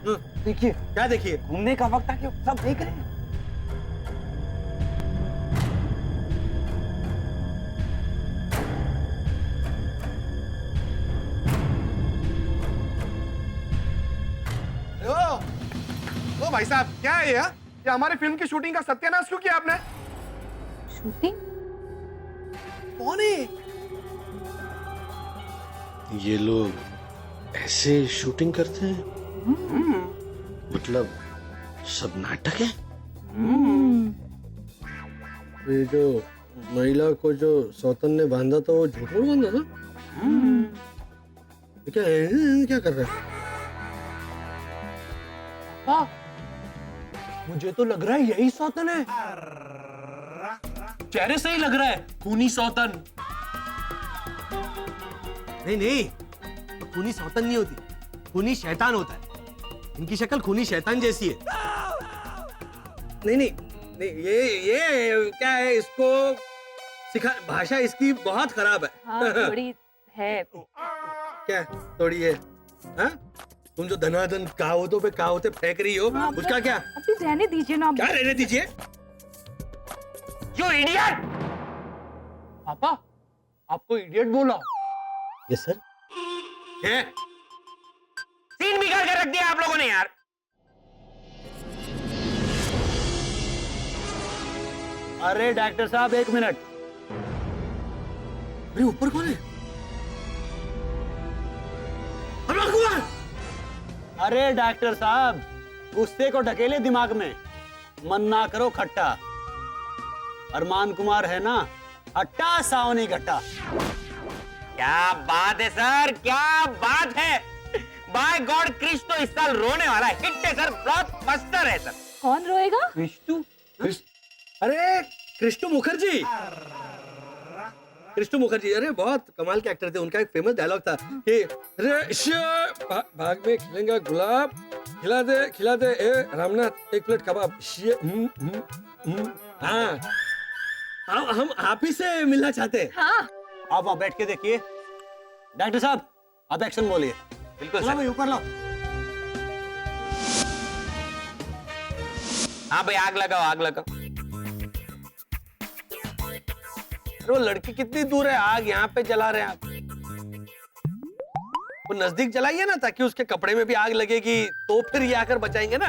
देखिए क्या देखिए? घूमने का वक्त आ गया, सब देख रहे हैं। ओ भाई साहब, क्या है ये हमारी फिल्म की शूटिंग का सत्यानाश क्यों किया आपने? शूटिंग? कौन है? ये लोग ऐसे शूटिंग करते हैं? मतलब सब नाटक है? ये जो महिला को जो सौतन ने बांधा था वो झूठ में बांधा ना? ये क्या कर रहा है? मुझे तो लग रहा है यही सौतन है। चेहरे से ही लग रहा है, खूनी सौतन। नहीं नहीं, तो खूनी सौतन नहीं होती, खूनी शैतान होता है। इनकी शक्ल खूनी शैतान जैसी है। नहीं नहीं नहीं, ये क्या है, इसको सिखा, भाषा इसकी बहुत खराब है। हाँ थोड़ी है। क्या थोड़ी है? हाँ? तुम जो धनाधन कहावतों पे कहावतें फेंक रही हो, हाँ, उसका क्या? अभी रहने दीजिए ना। क्या रहने दीजिए? You idiot! पापा, आपको इडियट बोला? Yes sir. है? सीन बिगाड़ के रख दिया आप लोगों ने यार। अरे डॉक्टर साहब एक मिनट। अरे ऊपर कौन है? अमर कुमार! अरे डॉक्टर साहब, गुस्से को ढकेले दिमाग में, मन ना करो खट्टा। अरमान कुमार है ना, हट्टा सावनी घट्टा। क्या बात है सर, क्या बात है। बाय गॉड, क्रिश तो इस साल रोने वाला है। हिट है सर, ब्लॉकबस्टर है सर। कौन रोएगा? विष्णु? अरे कृष्ण मुखर्जी, कृष्ण मुखर्जी, अरे बहुत कमाल के एक्टर थे। उनका एक फेमस डायलॉग था कि भाग में खिलेगा गुलाब, खिला दे ए रामनाथ एक प्लेट कबाब। हाँ, हम आप ही से मिलना चाहते हैं। हाँ आप वहां बैठ के देखिए। डॉक्टर साहब आप एक्शन बोलिए। बिल्कुल चलो सर। भाई ऊपर लो। हाँ भाई, आग लगाओ, आग लगाओ। वो लड़की कितनी दूर है? आग यहाँ पे जला रहे हैं आप। वो नजदीक जलाइए ना, ताकि उसके कपड़े में भी आग लगेगी, तो फिर ये आकर बचाएंगे ना।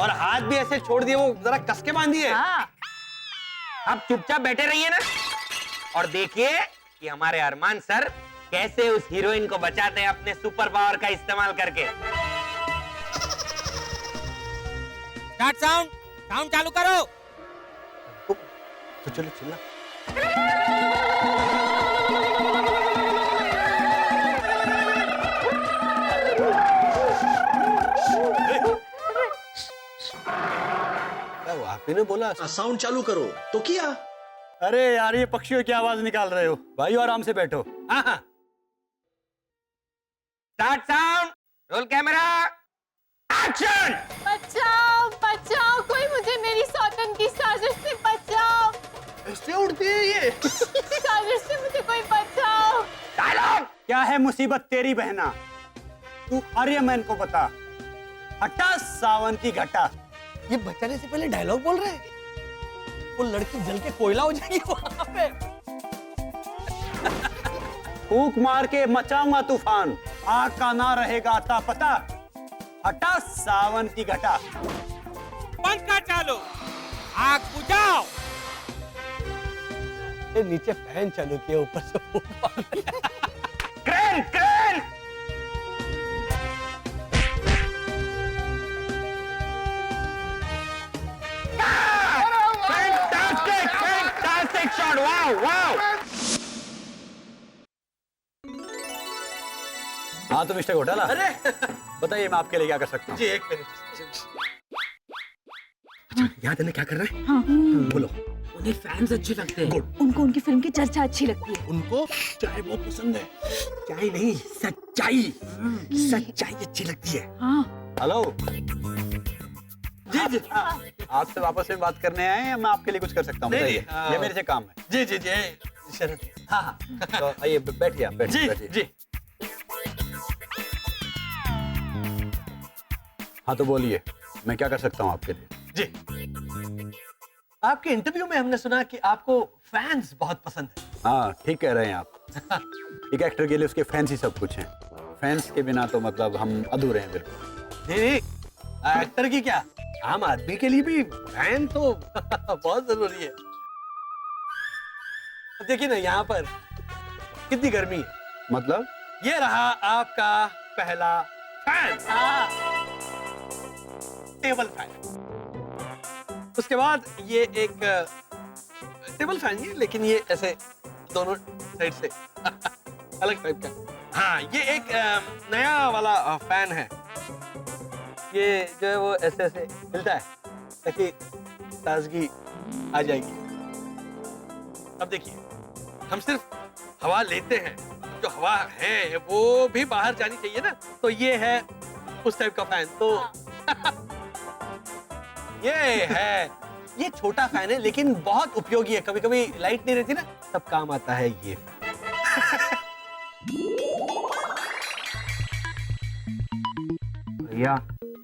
और हाथ भी ऐसे छोड़ दिए, वो जरा कस के बांधिए। हाँ। आप चुपचाप बैठे रहिए ना, और देखिए कि हमारे अरमान सर कैसे उस हीरोइन को बचाते हैं अपने सुपर पावर का इस्तेमाल करके। स्टार्ट साउंड, साउंड चालू करो। तो चलो चिल्ला। क्या वो आप ही ने बोला? साउंड चालू करो तो किया। अरे यार ये पक्षियों की आवाज निकाल रहे हो भाई, आराम से बैठो। हाँ हाँ। Start sound, roll camera, action. बचाओ बचाओ, कोई मुझे मेरी सौतन की साजिश से बचाओ। ऐसे उड़ती है ये? साजिश से मुझे कोई बचाओ। डायलॉग। क्या है मुसीबत तेरी बहना, तू आर्यमैन को बता, हट्टा सावन की घटा। ये बचाने से पहले डायलॉग बोल रहे हैं। वो लड़की जल के कोयला हो जाएगी वहां पे। फूंक मार के मचाऊंगा तूफान, आग का ना रहेगा अता पता, हटा सावन की घटा। पंखा चालू, आग बुझाओ। ये नीचे फैन चालू किया, ऊपर से crane, crane. Fantastic, fantastic shot, wow wow. हाँ तो मिस्टर घोटाला, अरे बताइए मैं आपके लिए क्या कर सकता हूँ। जी एक मिनट। याद है ना क्या कर रहे हैं? हाँ। बोलो। उन्हें फैंस अच्छे लगते हैं। गुड। उनको उनकी फिल्म की चर्चा अच्छी लगती है। उनको चाय बहुत पसंद है। चाय नहीं, सच्चाई। सच्चाई अच्छी लगती है। हाँ। हेलो, जी जी। आपसे वापस में बात करने आए हैं या मैं आपके लिए कुछ कर सकता हूँ? नहीं, बताइए, नहीं, ये मेरे से काम है। जी जी जी शरद। हाँ हाँ। तो आइए बैठिए आप, जी बैठिए। जी। हाँ तो बोलिए, मैं क्या कर सकता हूँ आपके लिए? जी, आपके इंटरव्यू में हमने सुना कि आपको फैंस बहुत पसंद है। हाँ ठीक कह रहे हैं आप। एक एक्टर के लिए उसके फैंस ही सब कुछ हैं। फैंस के बिना तो मतलब हम अधूरे हैं बिल्कुल। नहीं, एक्टर की क्या, आम आदमी के लिए भी फैन तो बहुत जरूरी है। अब देखिए ना, यहाँ पर कितनी गर्मी है। मतलब? ये रहा आपका पहला फैन, टेबल फैन। उसके बाद ये एक टेबल फैन ही, लेकिन ये ऐसे दोनों साइड से अलग टाइप का। हाँ, ये एक नया वाला फैन है। ये जो है वो ऐसे ऐसे हिलता है ताकि ताजगी आ जाएगी। अब देखिए, हम सिर्फ हवा लेते हैं, जो हवा है वो भी बाहर जानी चाहिए ना, तो ये है उस टाइप का फैन। तो ये है, ये छोटा फैन है लेकिन बहुत उपयोगी है। कभी कभी लाइट नहीं रहती ना, तब काम आता है ये। भैया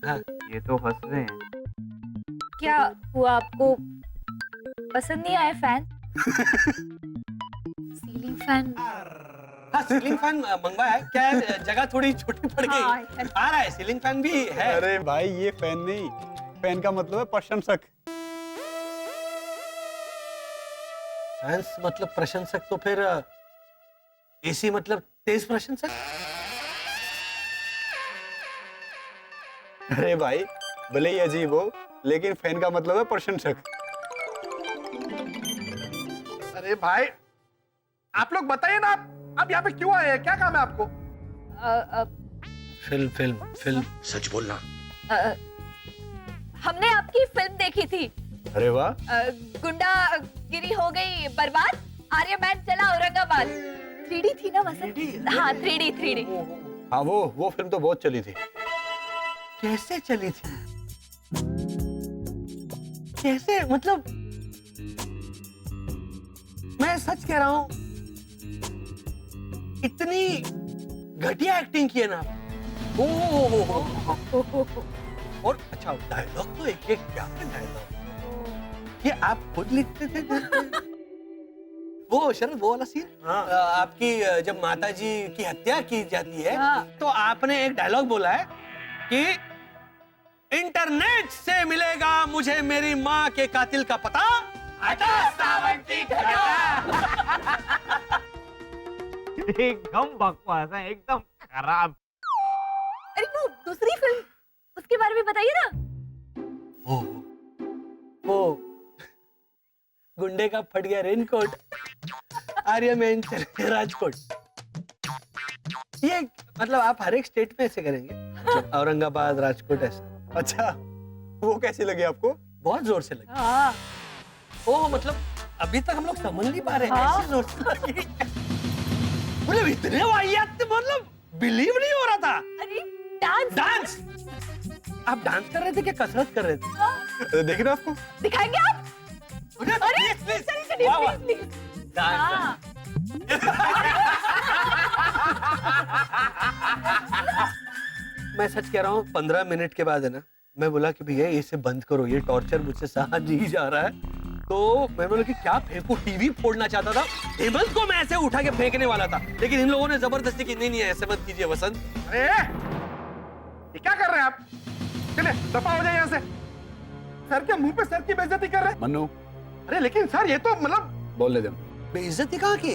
हाँ, ये तो हंस रहे हैं। क्या हुआ, आपको पसंद नहीं आया फैन? Ceiling fan. हाँ, सीलिंग फैन मंगवाया है। क्या है, जगह थोड़ी छोटी पड़ गई। हाँ, आ रहा है, सीलिंग फैन भी है। अरे भाई ये फैन नहीं, फैन का मतलब है प्रशंसक। फैंस मतलब प्रशंसक, तो फिर एसी मतलब तेज प्रशंसक। अरे भाई भले ही अजीब हो, लेकिन फैन का मतलब है प्रशंसक। अरे भाई, आप लोग बताइए ना, आप यहाँ पे क्यों आए हैं? क्या काम है आपको? फिल्म। सच बोलना। हमने आपकी फिल्म देखी थी। अरे वाह, गुंडा गिरी हो गई बर्बाद, आर्यमैन चला औरंगाबाद। 3D थी ना वसंत? हाँ, 3D। हाँ वो फिल्म तो बहुत चली थी। कैसे चली थी? कैसे, मतलब मैं सच कह रहा हूं, इतनी घटिया एक्टिंग की है ना। और अच्छा, डायलॉग तो एक क्या डायलॉग, ये आप खुद लिखते थे? वो शरद, वो वाला सीन, आपकी जब माताजी की हत्या की जाती है, तो आपने एक डायलॉग बोला है कि इंटरनेट से मिलेगा मुझे मेरी माँ के कातिल का पता, हटा सावंती एकदम बकवास है, एकदम खराब। अरे वो दूसरी फिल्म, उसके बारे में बताइए ना। वो गुंडे का फट गया रेनकोट, आर्यमैन चले राजकोट। ये मतलब आप हर एक स्टेट में ऐसे करेंगे, मतलब औरंगाबाद, राजकोट, ऐसा। अच्छा, वो कैसी लगी आपको? बहुत जोर से लगी। हाँ। ओ मतलब अभी तक हम लोग समझ नहीं पा रहे हैं, हाँ। ऐसी जोर से लगी। मतलब इतने वाहियात, मतलब बिलीव नहीं हो रहा था। अरे डांस। आप डांस कर रहे थे क्या कसरत कर रहे थे? देख रहे हो आपको? दिखाएंगे आप? अरे चलिए, वाह, वाह। प्लीज। डांस। हाँ। मैं सच कह रहा हूँ, 15 मिनट के बाद है ना, मैं बोला कि भैया इसे बंद करो, ये टॉर्चर मुझसे सहा नहीं जा रहा है। तो मैं बोला कि क्या फेंकू, टीवी फोड़ना चाहता था, हेमंत को मैं ऐसे उठा के फेंकने वाला था, लेकिन इन लोगों ने जबरदस्ती की, नहीं ऐसे मत कीजिए वसंत। अरे ये क्या कर रहे हैं आप? चले दफा हो जाए यहाँ से। सर के मुंह पे सर की बेइज्जती कर रहे हैं। मन्नू अरे लेकिन सर, ये तो मतलब बोल दे। बेइज्जती कहाँ की?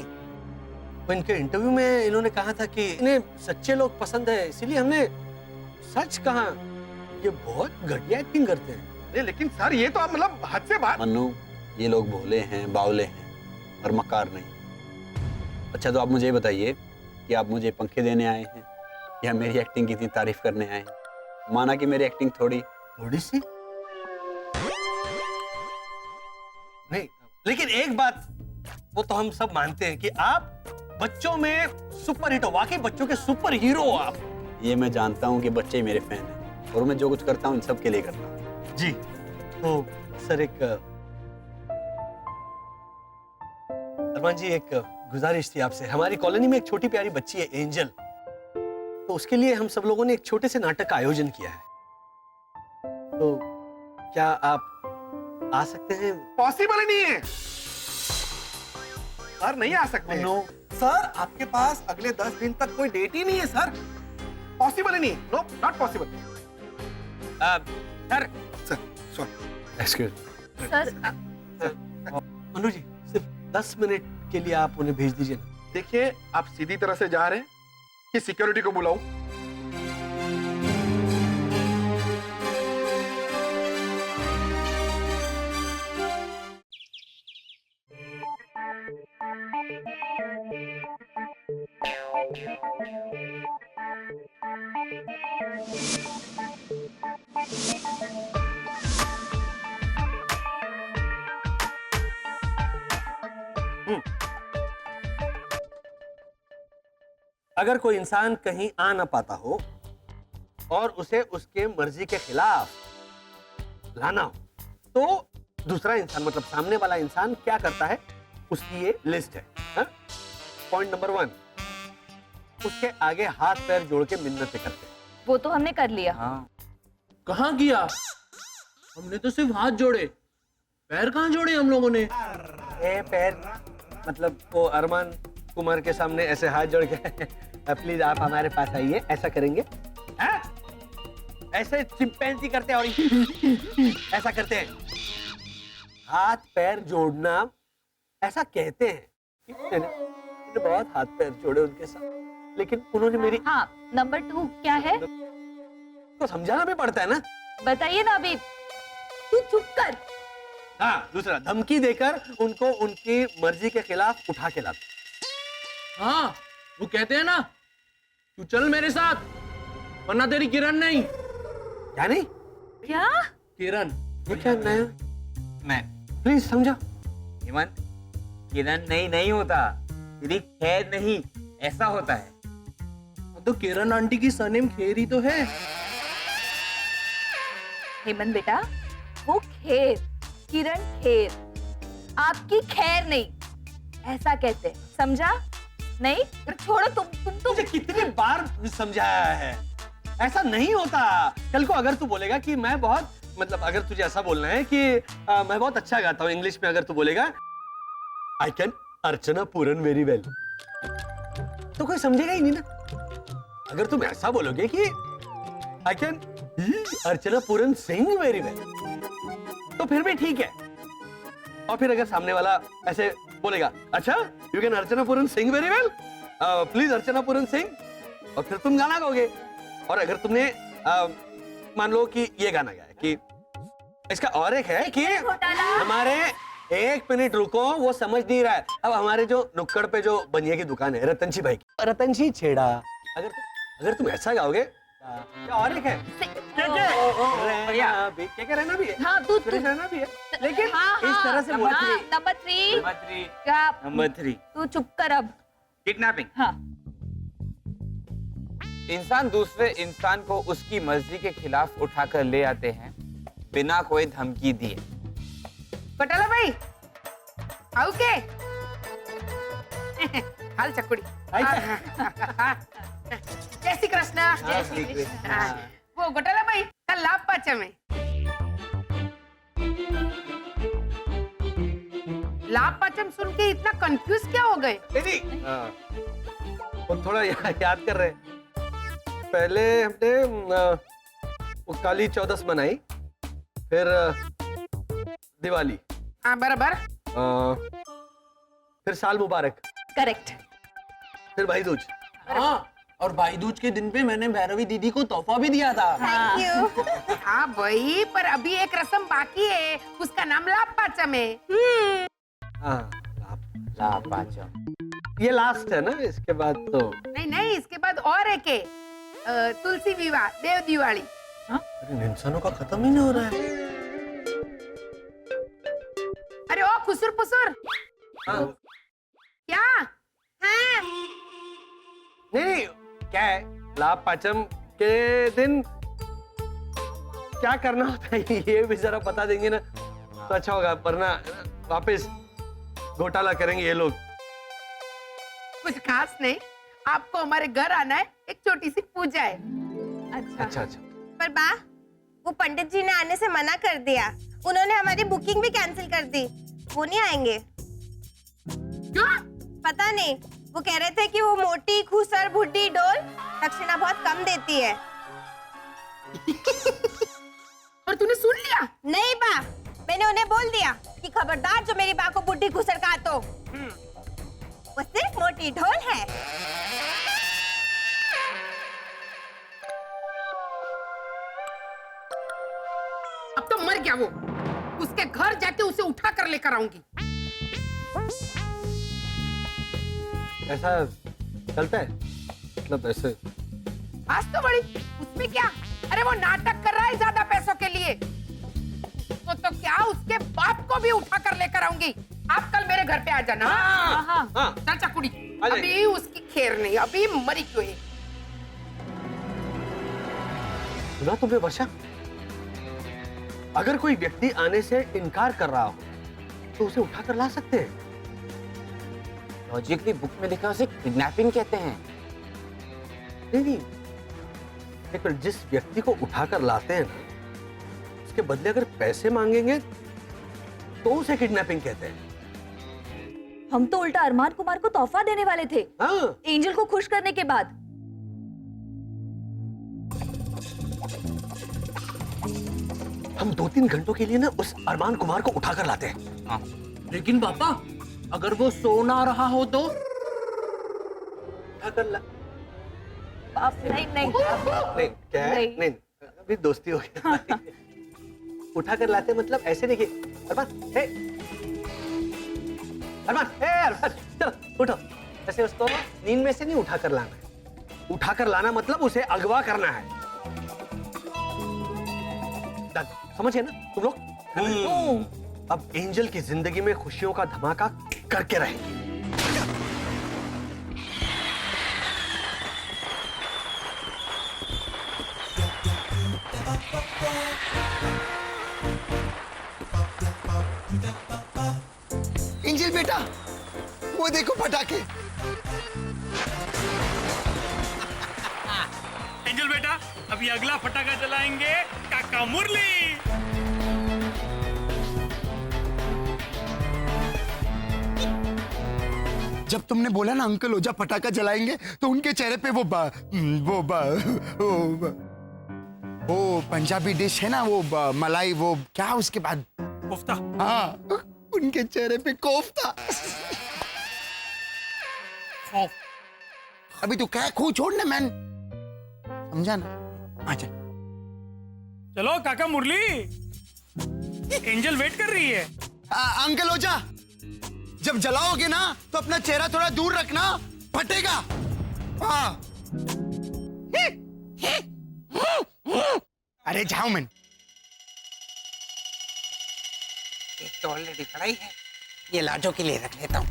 इनके इंटरव्यू में इन्होंने कहा था कि इन्हें सच्चे लोग पसंद है, इसीलिए हमने सच कहा। ये बहुत घटिया एक्टिंग करते हैं। अरे लेकिन सर, ये तो आप मतलब हद से बाहर। मन्नू, ये लोग भोले हैं, बावले हैं और मक्कार नहीं। अच्छा तो आप मुझे ये बताइए कि आप मुझे पंखे देने आए हैं या मेरी एक्टिंग की इतनी तारीफ करने आए हैं? माना कि मेरी एक्टिंग थोड़ी सी नहीं, लेकिन एक बात वो तो हम सब मानते हैं कि आप बच्चों में सुपर हिट हो, वाकई बच्चों के सुपर हीरो हो आप। ये मैं जानता हूँ कि बच्चे ही मेरे फैन हैं और मैं जो कुछ करता हूँ इन सब के लिए करता हूँ। जी तो सर, एक अरमान जी, एक गुजारिश थी आपसे। हमारी कॉलोनी में एक छोटी प्यारी बच्ची है, एंजल, तो उसके लिए हम सब लोगों ने एक छोटे से नाटक का आयोजन किया है। तो क्या आप आ सकते हैं? पॉसिबल ही नहीं है सर, नहीं आ सकते हैं। नो सर आपके पास अगले 10 दिन तक कोई डेट ही नहीं है सर, पॉसिबल ही नहीं, no not possible. Sir sir sorry. Excuse. Sir Manu ji, सिर्फ 10 मिनट के लिए आप उन्हें भेज दीजिए ना। देखिए आप सीधी तरह से जा रहे हैं कि सिक्योरिटी को बुलाऊं? अगर कोई इंसान कहीं आ ना पाता हो और उसे उसके मर्जी के खिलाफ लाना हो, तो दूसरा इंसान मतलब सामने वाला इंसान क्या करता है, उसकी ये लिस्ट है। पॉइंट नंबर 1, उसके आगे हाथ पैर जोड़ के मिन्नतें करते हैं। वो तो हमने कर लिया। कहाँ किया? हमने तो सिर्फ हाथ जोड़े, पैर कहाँ जोड़े हम लोगों ने? पैर मतलब वो अरमान कुमार के सामने ऐसे हाथ जोड़ के प्लीज आप हमारे पास आइए, ऐसा करेंगे। ऐसे चिंपैंजी करते हैं और ऐसा करते हैं। हाथ पैर जोड़ना ऐसा कहते हैं। मैंने बहुत हाथ पैर जोड़े उनके साथ, लेकिन उन्होंने मेरी हाँ, नंबर 2 क्या है? को समझाना भी पड़ता है ना। बताइए ना अभी। तू चुप कर। हाँ, दूसरा धमकी देकर उनको उनकी मर्जी के खिलाफ उठा के लाते। हाँ, वो कहते हैं ना, तू चल मेरे साथ वरना तेरी किरण नहीं। क्या नहीं? क्या? किरण। ये क्या नया? मैं प्लीज समझा। हेमंत, किरण नहीं होता, तेरी खैर नहीं, ऐसा होता है। तो किरण आंटी की सरनेम खेर ही तो है। हेमंत बेटा, वो खेर, किरण खेर, आपकी खैर नहीं, ऐसा कहते हैं, समझा? नहीं छोड़ो, तुम तुझे कितनी बार समझाया है, ऐसा नहीं होता। कल को अगर तू बोलेगा कि मैं बहुत मतलब अगर तुझे ऐसा बोलना है कि मैं बहुत अच्छा गाता हूँ इंग्लिश में, अगर तू बोलेगा I can Archana Puran very well, तो कोई समझेगा ही नहीं ना। अगर तुम ऐसा बोलोगे कि I can Archana Puran Singh very well, तो फिर भी ठीक है। और फिर अगर सामने वाला ऐसे बोलेगा, अच्छा you can Archana Puran Singh very well, please Archana Puran Singh, और फिर तुम गाना गाओगे। और अगर तुमने मान लो कि ये गाना गाया कि इसका और एक है कि हमारे 1 मिनट रुको, वो समझ नहीं रहा है। अब हमारे जो नुक्कड़ पे जो बनिए की दुकान है रतनजी भाई की, रतनजी छेड़ा, अगर तुम ऐसा गाओगे, क्या और एक है क्या रहना भी है, हाँ, तू रहना भी है, लेकिन हाँ, इस तरह से बोल हाँ, नंबर 3 क्या? नंबर 3 तू चुप कर अब। किडनैपिंग। हाँ, इंसान दूसरे इंसान को उसकी मर्जी के खिलाफ उठाकर ले आते हैं बिना कोई धमकी दिए। पटाला भाई आओ के हाल चकुड़ी। जय श्री कृष्ण। जय श्री कृष्ण। वो घोटाला भाई कल लाभ पाचा में लाभ पाचम सुन के इतना कंफ्यूज क्या हो गए? वो थोड़ा याद कर रहे हैं। पहले हमने वो काली चौदस मनाई, फिर दिवाली, हाँ बराबर। फिर साल मुबारक, करेक्ट। फिर भाई दूज। हाँ, और भाई दूज के दिन पे मैंने भैरवी दीदी को तोहफा भी दिया था। Thank you. हाँ भाई, पर अभी एक रस्म बाकी है, उसका नाम लाभ पाचम है। हाँ, लाभ पाचम ये लास्ट है ना, इसके बाद तो नहीं, इसके बाद और एक है, तुलसी विवाह, देव दिवाली। अरे इंसानों का खत्म ही नहीं हो रहा है। अरे ओ खुसुर पुसुर हाँ। क्या? हाँ। नहीं, क्या है लाभ पाचम के दिन क्या करना होता है, ये भी जरा बता देंगे ना तो अच्छा होगा, वरना वापस घोटाला करेंगे ये लोग। कुछ खास नहीं, आपको हमारे घर आना है, एक छोटी सी पूजा है। अच्छा अच्छा अच्छा। पर बा वो पंडित जी ने आने से मना कर दिया। उन्होंने हमारी बुकिंग भी कैंसिल कर दी। वो नहीं आएंगे। क्यों? पता नहीं, वो कह रहे थे कि वो मोटी खूसर बुढ़ी डोल दक्षिणा बहुत कम देती है। और तूने सुन लिया? नहीं बा, मैंने उन्हें बोल दिया कि खबरदार जो मेरी बा को बुढ़ी खूसर कहा तो वो सिर्फ मोटी ढोल है। अब तो मर गया वो। उसके घर जाके उसे उठा कर लेकर आऊंगी। ऐसा चलता है? मतलब ऐसे आज तो बड़ी उसमें क्या? अरे वो नाटक कर रहा है ज्यादा पैसों के लिए। तो क्या उसके बाप को भी उठा कर लेकर आऊंगी। आप कल मेरे घर पे आ जाना। हाँ। चल चकुड़ी, आ जाए। अभी उसकी खैर नहीं, अभी मरी क्यों है? सुना तुमने वर्षा? अगर कोई व्यक्ति आने से इनकार कर रहा हो तो उसे उठाकर ला सकते हैं। लॉजिकली बुक में लिखा उसे किडनैपिंग कहते हैं। नहीं, लेकिन जिस व्यक्ति को उठाकर लाते हैं ना, उसके बदले अगर पैसे मांगेंगे तो उसे किडनैपिंग कहते हैं। हम तो उल्टा अरमान कुमार को तोहफा देने वाले थे, हाँ। एंजल को खुश करने के बाद। हम 2-3 घंटों के लिए ना उस अरमान कुमार को उठाकर लाते हैं। हाँ। लेकिन पापा, अगर वो सो ना रहा हो तो? उठाकर ला। नहीं नहीं नहीं, क्या है? नहीं। अभी दोस्ती हो गया। उठाकर लाते मतलब ऐसे देखिए। अरमान, हे अरमान, चलो उठो। ऐसे उसको नींद में से नहीं उठाकर लाना है। उठाकर लाना मतलब उसे अगवा करना है। समझे ना तुम लोग? अब एंजल की जिंदगी में खुशियों का धमाका करके रहेंगे। एंजल बेटा, वो देखो पटाखे। एंजल बेटा, अभी अगला फटाका जलाएंगे काका मुरली। जब तुमने बोला ना अंकल ओझा पटाखा जलाएंगे तो उनके चेहरे पे वो पंजाबी डिश है ना, वो मलाई, वो क्या उसके बाद कोफ्ता। हाँ, उनके चेहरे पे कोफ्ता। अभी तो क्या खो छोड़ना मैन, समझा ना? अच्छा चलो काका मुरली, एंजल वेट कर रही है। अंकल ओझा, जब जलाओगे ना तो अपना चेहरा थोड़ा दूर रखना, फटेगा। हाँ। अरे जाओ मैन। एक तो ऑलरेडी पढ़ाई है, ये लाजो के लिए रख लेता हूँ।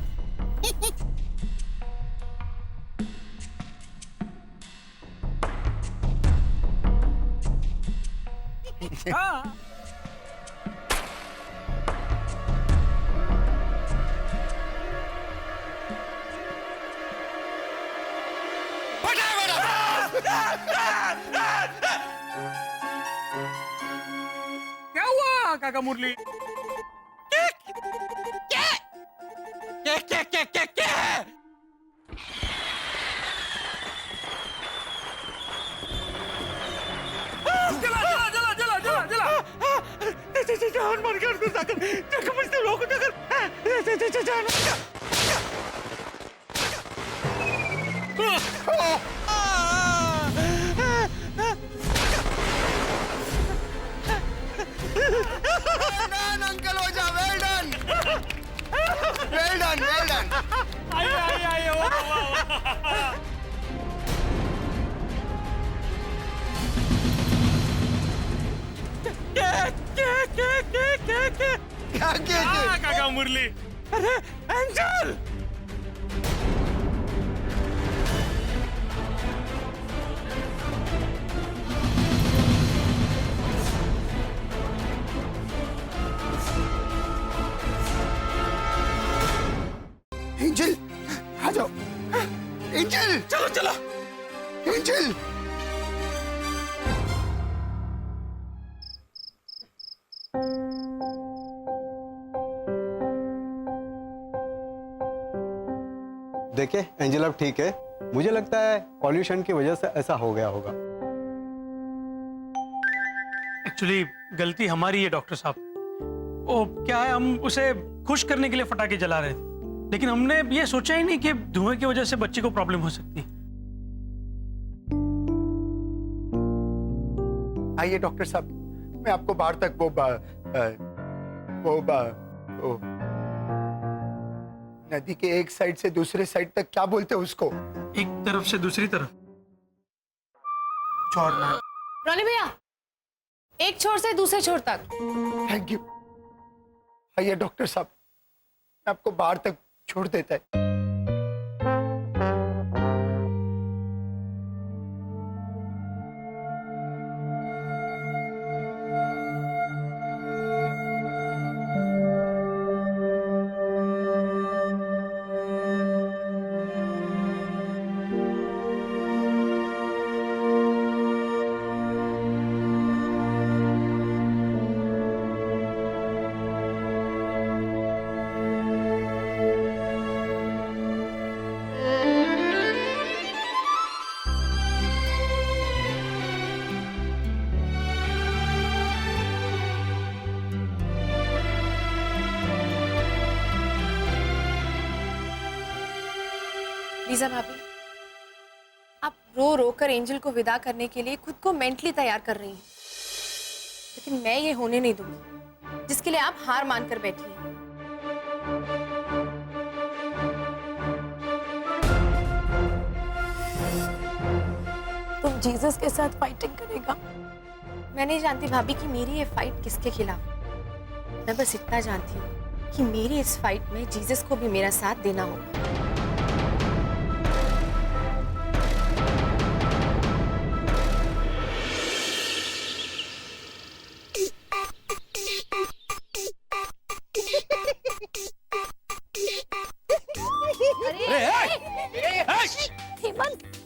हाँ। क्या हुआ काका मुरली? जान मर गया उनको जाकर जाकर मुझसे लोगों को जाकर जान uncle Ojha, well done, well done, well done. आइए क्या काका मुरली? अरे एंजल! एंजल, आ जाओ। एंजल, चलो चलो। एंजल, देखिए एंजल अब ठीक है, मुझे लगता है पॉल्यूशन की वजह से ऐसा हो गया होगा। एक्चुअली गलती हमारी है डॉक्टर साहब। वो क्या है, हम उसे खुश करने के लिए पटाखे जला रहे थे, लेकिन हमने ये सोचा ही नहीं कि धुएं की वजह से बच्चे को प्रॉब्लम हो सकती है। आइए डॉक्टर साहब, मैं आपको बाहर तक वो नदी के एक साइड से दूसरे साइड तक क्या बोलते हैं उसको? एक तरफ से दूसरी तरफ छोड़ना। रोनी भैया, एक छोर से दूसरे छोर तक। Thank you. आइए डॉक्टर साहब, मैं आपको बाहर तक छोड़ देता है। लीजा भाभी, आप रो रो कर एंजल को विदा करने के लिए खुद को मेंटली तैयार कर रही हैं, लेकिन मैं ये होने नहीं दूंगी जिसके लिए आप हार मानकर बैठी हैं। तुम जीसस के साथ फाइटिंग करेगा? मैं नहीं जानती भाभी कि मेरी ये फाइट किसके खिलाफ। मैं बस इतना जानती हूँ कि मेरी इस फाइट में जीसस को भी मेरा साथ देना होगा।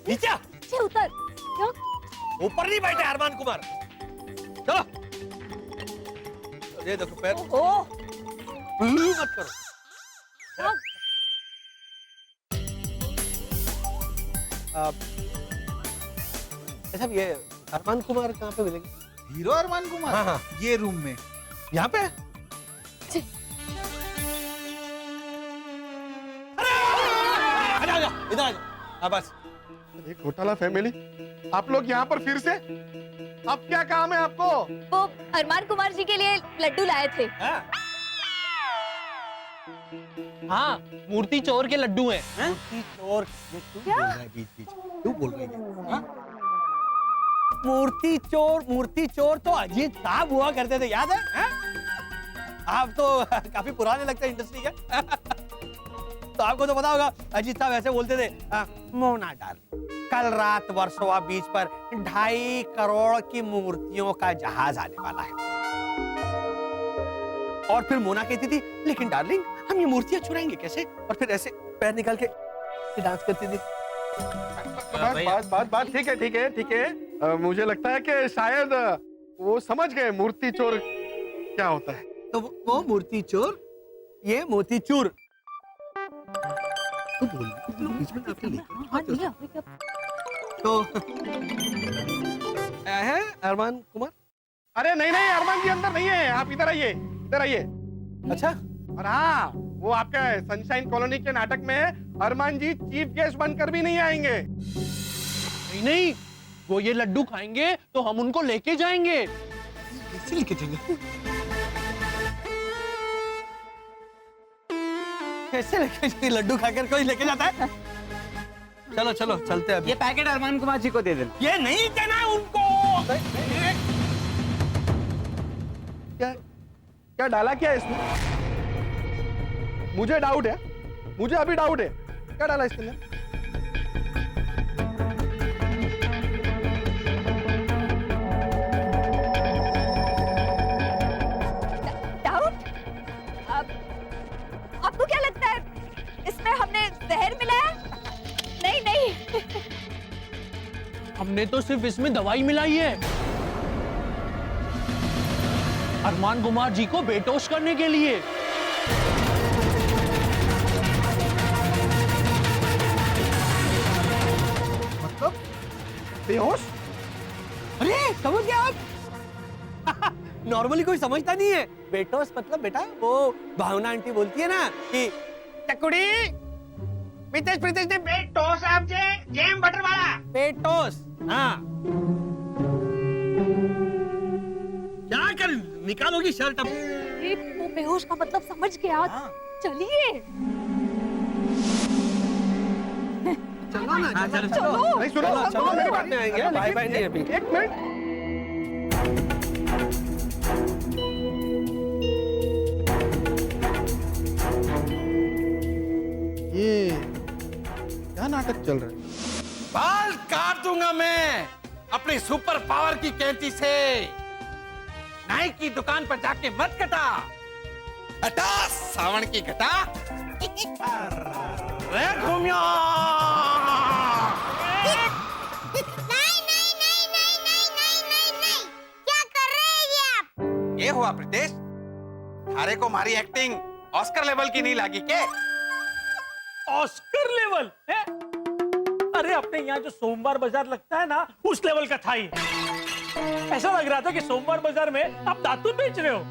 नीचे उतर। क्या? ऊपर नहीं बैठे अरमान कुमार, चलो। ये देखो पैर, मत करो। अच्छा ये अरमान कुमार कहाँ पे मिलेंगे? हीरो अरमान कुमार? हाँ हाँ, ये रूम में, यहाँ पे। इधर आ जाओ। बस एक घोटाला फैमिली, आप लोग यहाँ पर फिर से? अब क्या काम है आपको? वो अरमान कुमार जी के लिए लड्डू लाए थे। हाँ, मूर्ति चोर के लड्डू हैं। मूर्ति चोर? ये क्यों बोल रहा है बीच-बीच? क्यों बोल रही है? मूर्ति चोर तो अजीत साहब हुआ करते थे, याद है? आप तो काफी पुराने लगते हैं इंडस्ट्री के। तो आपको तो पता होगा अजीत साहब ऐसे बोलते थे, मोना डार्लिंग, कल रात वर्सोवा बीच पर 2.5 करोड़ की मूर्तियों का जहाज आने वाला है। और फिर मोना कहती थी, लेकिन डार्लिंग हम ये मूर्तियां चुराएंगे कैसे? और फिर ऐसे पैर निकाल के डांस करती थी। बात ठीक है। मुझे लगता है कि शायद वो समझ गए मूर्ति चोर क्या होता है। तो वो मूर्ति चोर, ये मोती चूर। तो बोल बीच में आपने लेकर तो है अरमान कुमार? अरे नहीं अरमान जी अंदर नहीं है, आप इधर आइए, इधर आइए। अच्छा, और हाँ, वो आपका सनशाइन कॉलोनी के नाटक में अरमान जी चीफ गेस्ट बनकर भी नहीं आएंगे। नहीं, वो ये लड्डू खाएंगे तो हम उनको लेके जाएंगे। कैसे लेके जाएंगे? कैसे लेके? लड्डू खाकर कोई लेके जाता है? चलो चलते हैं। ये पैकेट अरमान कुमार जी को दे देना। ये नहीं देना है उनको। क्या डाला क्या इसमें? मुझे डाउट है, मुझे अभी डाउट है, क्या डाला इसके अंदर? डाउट? आपको क्या लगता है इसमें हमने जहर मिलाया? नहीं। हमने तो सिर्फ इसमें दवाई मिलाई है, अरमान कुमार जी को बेहोश करने के लिए। बेहोश? अरे समझ गया आप? नॉर्मली कोई समझता नहीं है। बेटोस मतलब बेटा वो भावना आंटी बोलती है ना कि चकुड़ी मितेश प्रीतेश ने बेटोस आपसे जेम बटर वाला बेटोस। हाँ क्या कर निकालोगी शर्ट अब? वो बेहोश का मतलब समझ गया। चलिए चलो ना। हाँ, चलो चलो। नहीं सुनो चलो मेरी बाद में आएंगे। बाय बाय नहीं अभी। एक मिनट। ये क्या नाटक चल रहा है? बाल काट दूंगा मैं अपनी सुपर पावर की कैंची से। नाई की दुकान पर जाके मत कटा, हटा सावन की घटा। रे घूमिया। क्या कर रहे हैं ये आप? ये हुआ प्रीतेश, थारे को हमारी एक्टिंग ऑस्कर लेवल की नहीं लगी के? ऑस्कर लेवल है? अरे अपने यहाँ जो सोमवार बाजार लगता है ना, उस लेवल का था ही। ऐसा लग रहा था कि सोमवार बाजार में आप दातुन बेच रहे हो।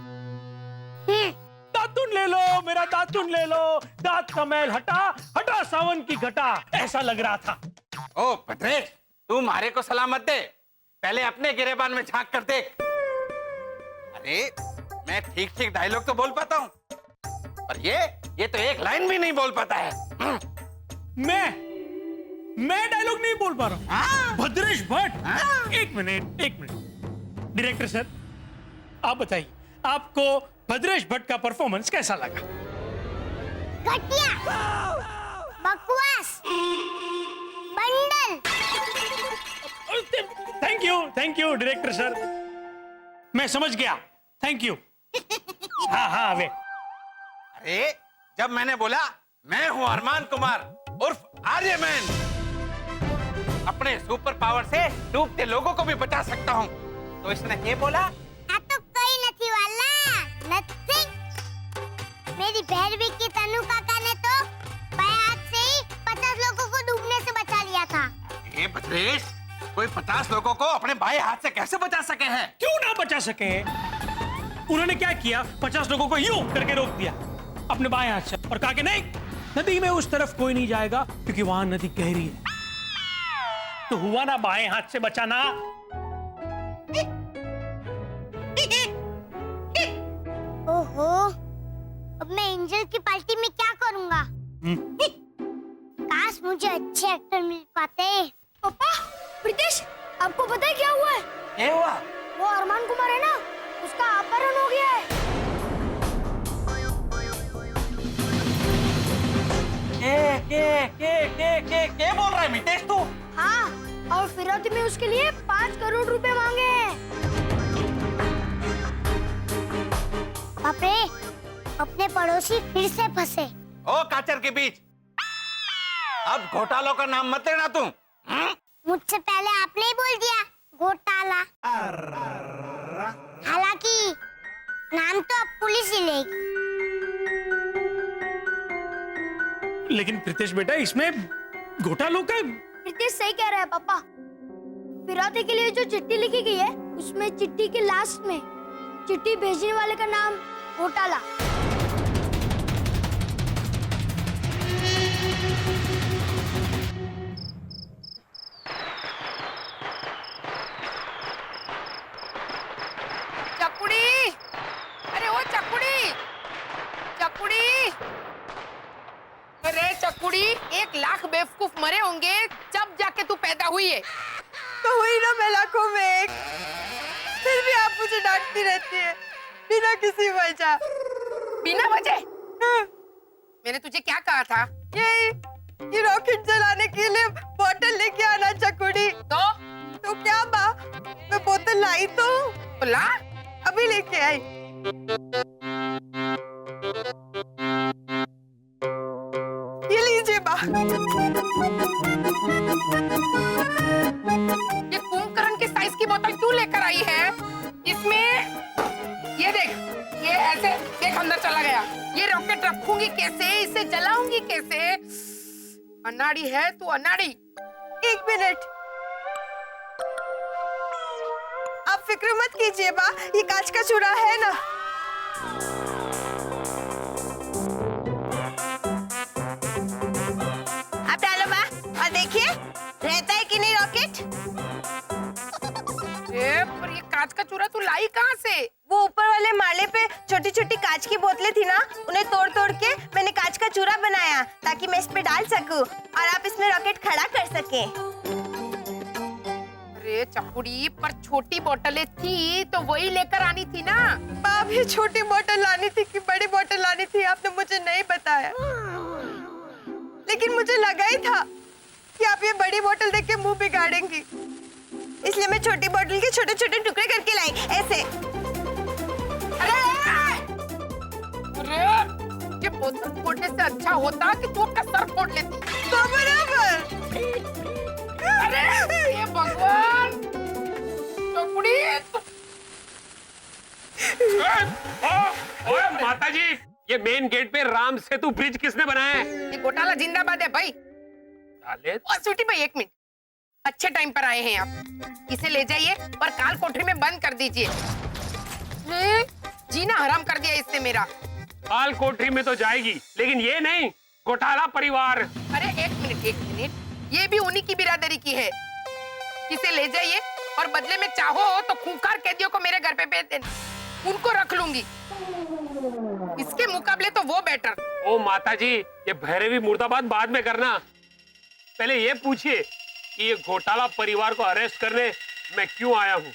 दातुन ले लो, मेरा दातुन ले लो, दांत का मैल हटा, हटा सावन की घटा, ऐसा लग रहा था। ओ प्रीतेश, तू मारे को सलामत दे, पहले अपने गिरेबान में झांक कर देख। अरे मैं ठीक ठीक डायलॉग तो बोल पाता हूँ, पर ये तो एक लाइन भी नहीं बोल पाता है। मैं डायलॉग नहीं बोल पा रहा हूँ। भद्रेश भट्ट, एक मिनट। डायरेक्टर सर, आप बताइए आपको भद्रेश भट्ट का परफॉर्मेंस कैसा लगा? घटिया, बकवास, bundle. Thank you director sir, मैं समझ गया। Thank you. हाँ वे। अरे जब मैंने बोला मैं हूं अरमान कुमार उर्फ आर्यमैन, अपने सुपर पावर से डूबते लोगों को भी बचा सकता हूं, तो इसने ये बोला तो कोई नहीं वाला, नथिंग। मेरी भैरवी की तनु काका ने तो बाएं हाथ से ही 50 लोगों को डूबने से बचा लिया था। ये भद्रेश, कोई 50 लोगों को अपने बाएं हाथ से कैसे बचा सके हैं? क्यों ना बचा सके? उन्होंने क्या किया? 50 लोगों को यूं करके रोक दिया अपने बाएं हाथ से और कहा कि नहीं, नदी में उस तरफ कोई नहीं जाएगा क्योंकि वहां नदी गहरी है। तो हुआ ना बाएं हाथ से बचाना। ओहो, अब मैं एंजल की पार्टी में क्या करूंगा? काश मुझे अच्छे एक्टर मिल पाते। पापा, प्रीतेश, आपको पता है क्या हुआ है? क्या हुआ? वो अरमान कुमार है ना, उसका अपहरण हो गया है। क्या बोल रहा है मितेश तू? हाँ, और फिरौती में उसके लिए 5 करोड़ रुपए मांगे हैं। बाप रे, अपने पड़ोसी फिर से फंसे। ओ काचर के बीच, अब घोटालों का नाम मत लेना तुम। मुझसे पहले आपने ही बोल दिया घोटाला। हालांकि नाम तो अब पुलिस ही लेगी। लेकिन प्रीतेश बेटा, इसमें घोटालों का। प्रीतेश सही कह रहा है पापा। फिरौती के लिए जो चिट्ठी लिखी गई है, उसमें चिट्ठी के लास्ट में चिट्ठी भेजने वाले का नाम घोटाला। चकुड़ी, अरे ओ चकुड़ी, चकुड़ी, अरे चकुड़ी, 1 लाख बेवकूफ मरे होंगे जब जाके तू पैदा हुई है। तो हुई ना मैं लाखों में एक, फिर भी आप मुझे डांटती रहती है बिना किसी वजह। बिना वजह? मैंने तुझे क्या कहा था? ये रॉकेट जलाने के लिए बोतल लेके आना चकुड़ी। तो क्या माँ, मैं बोतल लाई तो ला, अभी लेके आई। ये लीजिए माँ। ये कुंभकर्ण के साइज की बोतल क्यों लेकर आई है? इसमें ये देख, ये ऐसे देख अंदर चला गया। ये रॉकेट रखूंगी कैसे, इसे जलाऊंगी कैसे? अनाड़ी है तू, अनाड़ी। 1 मिनट, आप फिक्र मत कीजिए बा, ये कांच का चूरा है ना। आप डालो बा और देखिए रहता है कि नहीं रॉकेट। पर ये कांच का चूरा तू लाई कहाँ से? वो ऊपर वाले माले पे छोटी छोटी कांच की बोतलें थी ना, उन्हें तोड़ तोड़ के मैंने कांच का चूरा बनाया ताकि मैं इस पे डाल सकूं और आप इसमें रॉकेट खड़ा कर सकें। अरे चपुड़ी, पर छोटी बोतलें थी तो वही लेकर आनी थी ना। बाप, ये छोटी बोतल लानी थी कि बड़ी बोतल लानी थी, आपने मुझे नहीं बताया। लेकिन मुझे लगा ही था कि आप ये बड़ी बोतल देख के मुंह बिगाड़ेंगी, इसलिए मैं छोटी बोतल के छोटे छोटे टुकड़े करके लाई ऐसे। अरे ये बोतल फोड़ने से अच्छा होता कि तू अपना सर फोड़ लेती। तो बराबर। अरे ये भगवान, चपुड़ी ओए माताजी, ये मेन गेट पे राम सेतु ब्रिज किसने बनाया है? ये घोटाला जिंदाबाद है भाई। स्वीटी भाई एक मिनट, अच्छे टाइम पर आए हैं आप। इसे ले जाइए और काल कोठरी में बंद कर दीजिए। जीना हराम कर दिया इसने मेरा। काल कोठरी में तो जाएगी, लेकिन ये नहीं, घोटाला परिवार। अरे एक मिनट, ये भी उन्हीं की बिरादरी की है। इसे ले जाइए और बदले में चाहो तो खूंखार कैदियों को मेरे घर पे भेज देना, उनको रख लूंगी। इसके मुकाबले तो वो बेटर। ओ माताजी, ये भैरवी मुर्दाबाद बाद में करना, पहले ये पूछिए कि ये घोटाला परिवार को अरेस्ट करने मैं क्यों आया हूँ।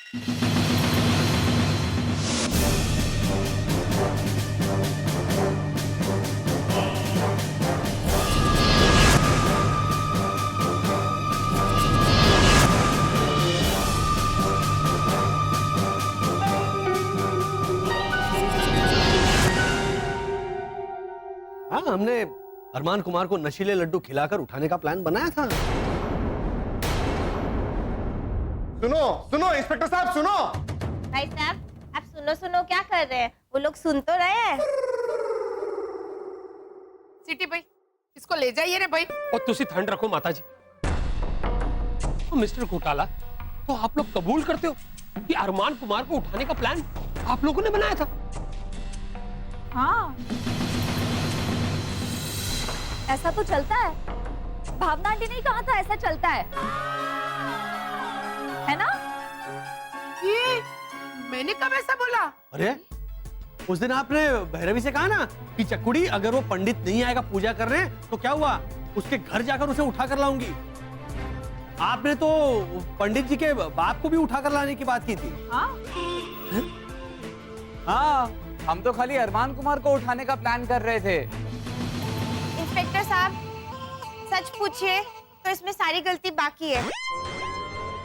हाँ, हमने अरमान कुमार को नशीले लड्डू खिलाकर उठाने का प्लान बनाया था। सुनो इंस्पेक्टर साहब, सुनो। भाई साहब, आप सुनो क्या कर रहे हैं? वो लोग सुन तो रहे हैं। सिटी भाई, इसको ले जाइए रे भाई। और तुसी ठंड रखो माताजी। तो मिस्टर घोटाला, तो आप लोग कबूल करते हो कि अरमान कुमार को उठाने का प्लान आप लोगों ने बनाया था? हाँ, ऐसा तो चलता है। भावना आंटी ने कहा था ऐसा चलता है ना? ये मैंने कब ऐसा बोला? अरे उस दिन आपने भैरवी से कहा ना कि चकुड़ी अगर वो पंडित नहीं आएगा पूजा करने तो क्या हुआ, उसके घर जाकर उसे उठा कर लाऊंगी। आपने तो पंडित जी के बाप को भी उठा कर लाने की बात की थी। हाँ, हम तो खाली अरमान कुमार को उठाने का प्लान कर रहे थे। इंस्पेक्टर साहब, सच पूछिए तो इसमें सारी गलती बाकी है।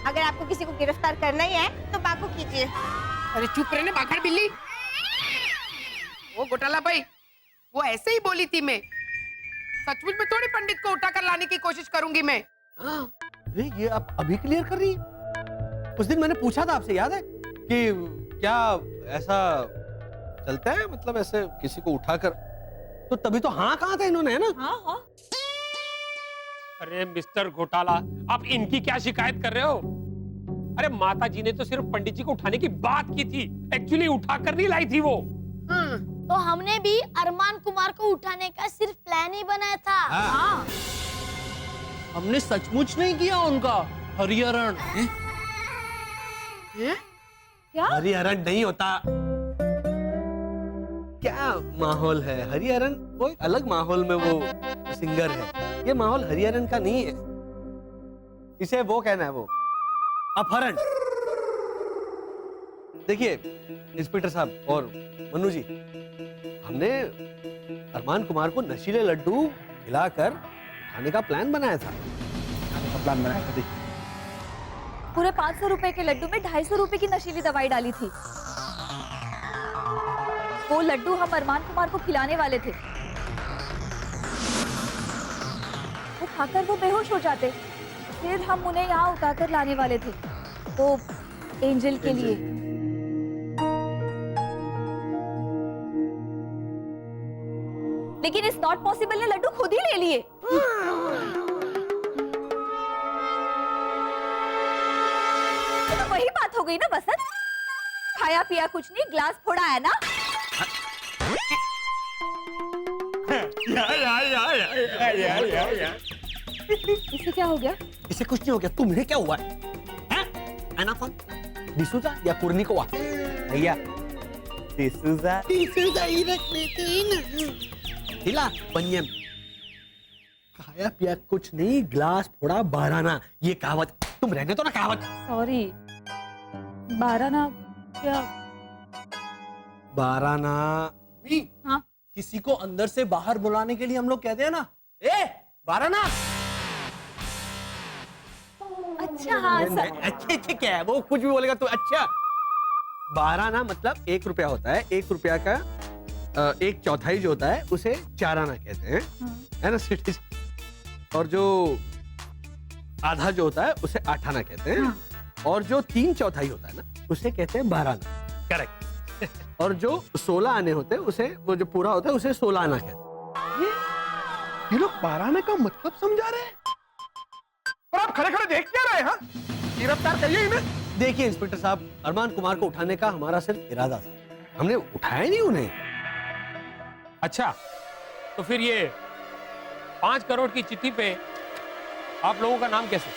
अगर आपको किसी को गिरफ्तार करना ही है तो बाकू कीजिए। अरे चुप रहने बाखड़ बिल्ली। वो घोटाला भाई, वो ऐसे ही बोली थी। मैं सचमुच में थोड़ी पंडित को उठाकर लाने की कोशिश करूंगी मैं। अरे ये आप अभी क्लियर कर रही है? उस दिन मैंने पूछा था आपसे, याद है कि क्या ऐसा चलता है, मतलब ऐसे किसी को उठाकर, तो तभी तो हाँ कहा था इन्होंने, है ना? हाँ। अरे मिस्टर घोटाला, आप इनकी क्या शिकायत कर रहे हो? अरे माता जी ने तो सिर्फ पंडित जी को उठाने की बात की थी, एक्चुअली उठाकर नहीं लाई थी वो। तो हमने भी अरमान कुमार को उठाने का सिर्फ प्लान ही बनाया था। हाँ। हमने सचमुच नहीं किया उनका हरिहरण। क्या? हरिहरण नहीं होता। क्या माहौल है, हरिहरन वो एक अलग माहौल में वो सिंगर है, ये माहौल हरिहरन का नहीं है। इसे वो कहना है, वो अपहरण। देखिए इंस्पेक्टर साहब और मनु जी, हमने अरमान कुमार को नशीले लड्डू खिलाकर खाने का प्लान बनाया था। पूरे 500 रुपए के लड्डू में 250 रुपए की नशीली दवाई डाली थी। वो लड्डू हम अरमान कुमार को खिलाने वाले थे। वो खाकर वो बेहोश हो जाते, फिर हम उन्हें यहाँ उठाकर लाने वाले थे, वो एंजल के लिए। लेकिन इस नॉट पॉसिबल ने लड्डू खुद ही ले लिए। तो वही बात हो गई ना बसंत, खाया पिया कुछ नहीं, ग्लास फोड़ा है ना? इसे क्या हो गया? इसे कुछ नहीं हो गया, तुम्हें क्या हुआ है? आना कौन? डिसूजा या कुर्निकोवा? भैया डिसूजा ही रख लेते हैं ना। हिला पंजम। खाया पिया कुछ नहीं, ग्लास फोड़ा बाराना, ये कहावत तुम रहने तो ना कहावत। सॉरी, बाराना क्या? बाराना। हाँ? किसी को अंदर से बाहर बुलाने के लिए हम लोग कहते हैं ना, ए बाराना। अच्छा हाँ सर। अच्छे अच्छे क्या है, वो कुछ भी बोलेगा तो अच्छा। 12 आना मतलब 1 रुपया होता है। 1 रुपया का 1/4 जो होता है उसे 4 आना कहते हैं, है ना सिटी। और जो आधा जो होता है उसे 8 आना कहते हैं, और जो 3/4 होता है ना उसे कहते हैं 12 आना। करेक्ट। और जो 16 आने होते हैं उसे, वो जो पूरा होता है उसे 16 आना कहते हैं। ये लोग 12 आने का मतलब समझा रहे हैं और आप खड़े खड़े देख क्या रहे हैं? गिरफ्तार करिए इन्हें। देखिए इंस्पेक्टर साहब, अरमान कुमार को उठाने का हमारा सिर्फ इरादा था, हमने उठाया नहीं उन्हें। अच्छा, तो फिर ये 5 करोड़ की चिट्ठी पे आप लोगों का नाम कैसे?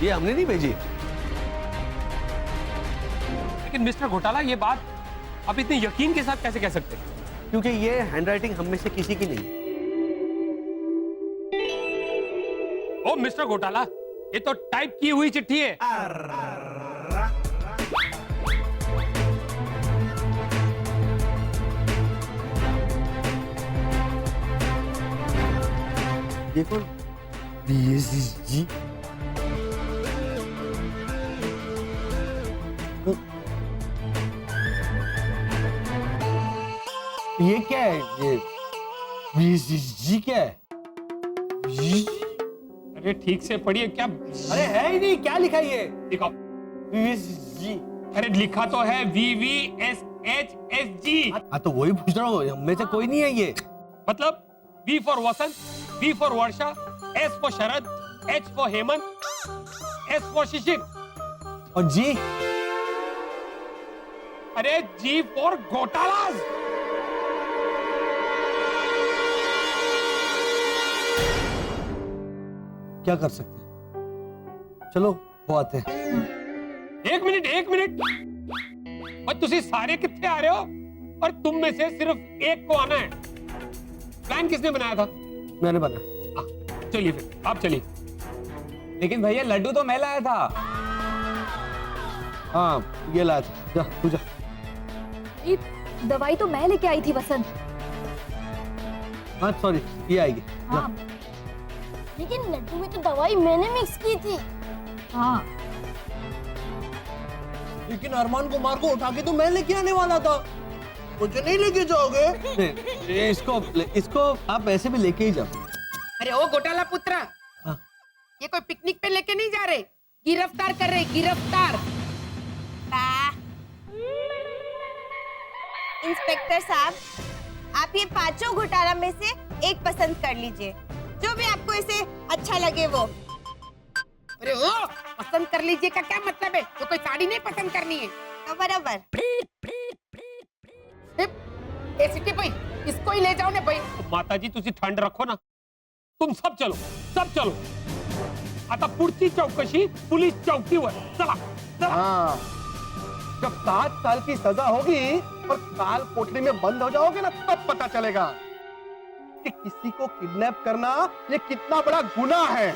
ये हमने नहीं भेजी। लेकिन मिस्टर घोटाला, ये बात आप इतने यकीन के साथ कैसे कह सकते हैं? क्योंकि ये हैंडराइटिंग हम में से किसी की नहीं है। ओ मिस्टर घोटाला, ये तो टाइप की हुई चिट्ठी है। ये कौन? जी। ये क्या है? ये जी क्या है? अरे ठीक से पढ़िए। क्या? अरे है ही नहीं, क्या लिखा है ये? लिखो। जी। अरे लिखा तो है VVSHSG। हाँ तो वही पूछ रहा हूँ, हम में से कोई नहीं है ये। मतलब V for Vasant, V for Varsha, S for Sharad, H for Hemant, S for Shishir, और जी? अरे G फॉर घोटालाज। क्या कर सकते हैं? चलो वो आते हैं। एक मिनट। और तुसी सारे कितने आ रहे हो? और तुम में से सिर्फ एक को आना है। प्लान किसने बनाया था? मैंने बना। चलिए फिर आप चलिए। लेकिन भैया लड्डू तो मैं लाया था। हाँ ये लाया था, जा तू जा। ये दवाई तो मैं लेके आई थी वसंत। हाँ सॉरी, ये आएगी। हाँ। लेकिन लड्डू में तो दवाई मैंने मिक्स की थी। हाँ। लेकिन अरमान कुमार को उठा के तो मैं लेके आने वाला था, मुझे नहीं लेके जाओगे? नहीं, इसको आप ऐसे भी लेके ही जाओ। अरे ओ घोटाला पुत्रा, हाँ। ये कोई पिकनिक पे लेके नहीं जा रहे, गिरफ्तार कर रहे, गिरफ्तार। इंस्पेक्टर साहब, आप ये 5 घोटाला में से एक पसंद कर लीजिए, जो भी आपको इसे अच्छा लगे वो। अरे ओ, पसंद कर लीजिए का क्या मतलब है? तो कोई साड़ी नहीं पसंद करनी है? तो बराबर। ए सिटी भाई, इसको ही ले जाओ ना भाई। माता जी तुसी ठंड रखो ना, तुम सब चलो। आता पुढची चौकशी पुलिस चौकीवर। चला। हाँ, जब 7 साल की सजा होगी और काल कोठरी में बंद हो जाओगे ना, तब पता चलेगा कि किसी को किडनैप करना ये कितना बड़ा गुनाह है।